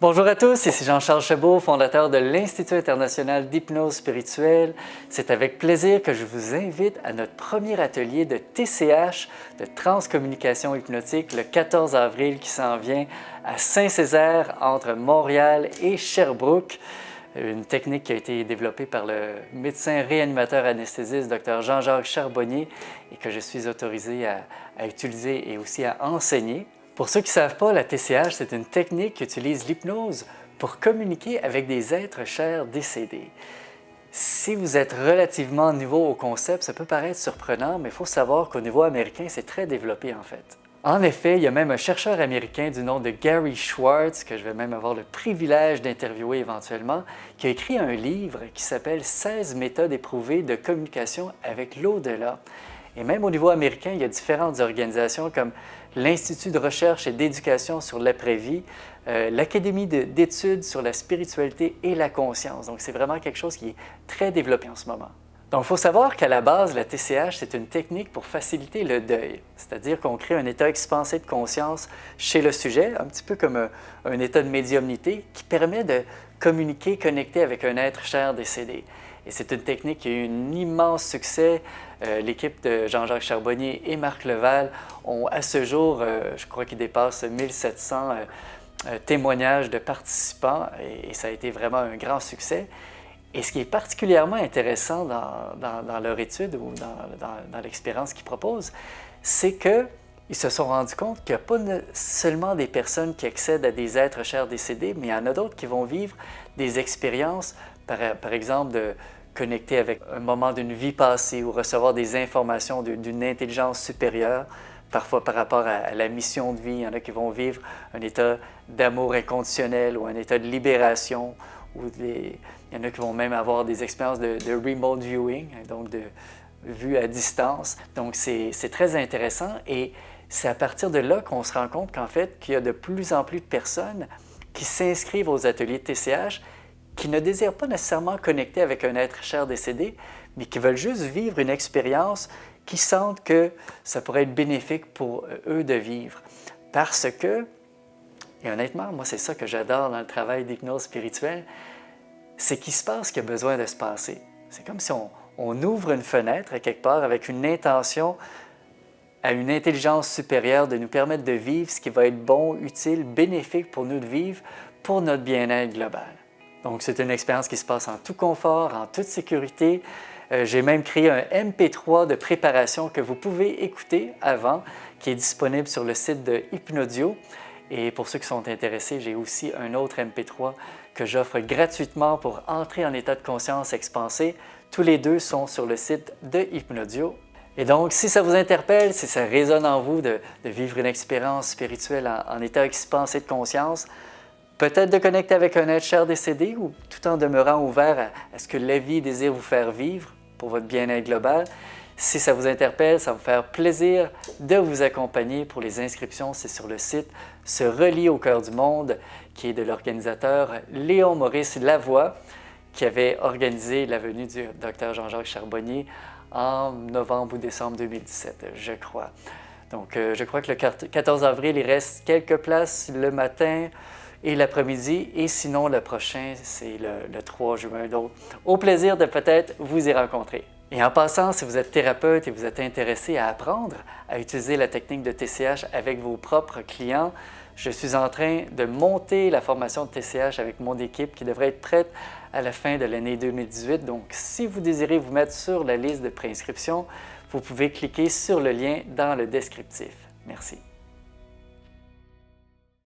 Bonjour à tous, ici Jean-Charles Chabot, fondateur de l'Institut international d'hypnose spirituelle. C'est avec plaisir que je vous invite à notre premier atelier de TCH, de transcommunication hypnotique, le 14 avril qui s'en vient à Saint-Césaire, entre Montréal et Sherbrooke. Une technique qui a été développée par le médecin réanimateur anesthésiste Dr Jean-Jacques Charbonnier et que je suis autorisé à utiliser et aussi à enseigner. Pour ceux qui ne savent pas, la TCH, c'est une technique qui utilise l'hypnose pour communiquer avec des êtres chers décédés. Si vous êtes relativement nouveau au concept, ça peut paraître surprenant, mais il faut savoir qu'au niveau américain, c'est très développé en fait. En effet, il y a même un chercheur américain du nom de Gary Schwartz, que je vais même avoir le privilège d'interviewer éventuellement, qui a écrit un livre qui s'appelle « 16 méthodes éprouvées de communication avec l'au-delà ». Et même au niveau américain, il y a différentes organisations comme l'Institut de recherche et d'éducation sur l'après-vie, l'Académie d'études sur la spiritualité et la conscience. Donc, c'est vraiment quelque chose qui est très développé en ce moment. Donc, il faut savoir qu'à la base, la TCH, c'est une technique pour faciliter le deuil. C'est-à-dire qu'on crée un état expansé de conscience chez le sujet, un petit peu comme un état de médiumnité qui permet de communiquer, connecter avec un être cher décédé. Et c'est une technique qui a eu un immense succès. L'équipe de Jean-Jacques Charbonnier et Marc Leval ont à ce jour, je crois qu'ils dépassent 1700 témoignages de participants et ça a été vraiment un grand succès. Et ce qui est particulièrement intéressant dans leur étude ou dans l'expérience qu'ils proposent, c'est qu'ils se sont rendus compte qu'il n'y a pas seulement des personnes qui accèdent à des êtres chers décédés, mais il y en a d'autres qui vont vivre des expériences, par exemple, de connecter avec un moment d'une vie passée ou recevoir des informations d'une intelligence supérieure, parfois par rapport à la mission de vie. Il y en a qui vont vivre un état d'amour inconditionnel ou un état de libération. Il y en a qui vont même avoir des expériences de remote viewing, donc de vue à distance. Donc, c'est très intéressant et c'est à partir de là qu'on se rend compte qu'en fait, qu'il y a de plus en plus de personnes qui s'inscrivent aux ateliers de TCH qui ne désirent pas nécessairement connecter avec un être cher décédé, mais qui veulent juste vivre une expérience qui sentent que ça pourrait être bénéfique pour eux de vivre. Parce que, et honnêtement, moi c'est ça que j'adore dans le travail d'hypnose spirituelle, c'est qu'il se passe ce qui a besoin de se passer. C'est comme si on ouvre une fenêtre à quelque part avec une intention à une intelligence supérieure de nous permettre de vivre ce qui va être bon, utile, bénéfique pour nous de vivre, pour notre bien-être global. Donc, c'est une expérience qui se passe en tout confort, en toute sécurité. J'ai même créé un MP3 de préparation que vous pouvez écouter avant, qui est disponible sur le site de Hypnodio. Et pour ceux qui sont intéressés, j'ai aussi un autre MP3 que j'offre gratuitement pour entrer en état de conscience expansé. Tous les deux sont sur le site de Hypnodio. Et donc, si ça vous interpelle, si ça résonne en vous de vivre une expérience spirituelle en état expansé de conscience, peut-être de connecter avec un être cher décédé ou tout en demeurant ouvert à ce que la vie désire vous faire vivre pour votre bien-être global. Si ça vous interpelle, ça va me faire plaisir de vous accompagner. Pour les inscriptions, c'est sur le site Se relier au cœur du monde, qui est de l'organisateur Léon Maurice Lavoie, qui avait organisé la venue du Dr Jean-Jacques Charbonnier en novembre ou décembre 2017, je crois. Donc, je crois que le 14 avril, il reste quelques places le matin et l'après-midi, et sinon le prochain, c'est le 3 juin. Donc, au plaisir de peut-être vous y rencontrer. Et en passant, si vous êtes thérapeute et vous êtes intéressé à apprendre à utiliser la technique de TCH avec vos propres clients, je suis en train de monter la formation de TCH avec mon équipe qui devrait être prête à la fin de l'année 2018. Donc, si vous désirez vous mettre sur la liste de préinscription, vous pouvez cliquer sur le lien dans le descriptif. Merci.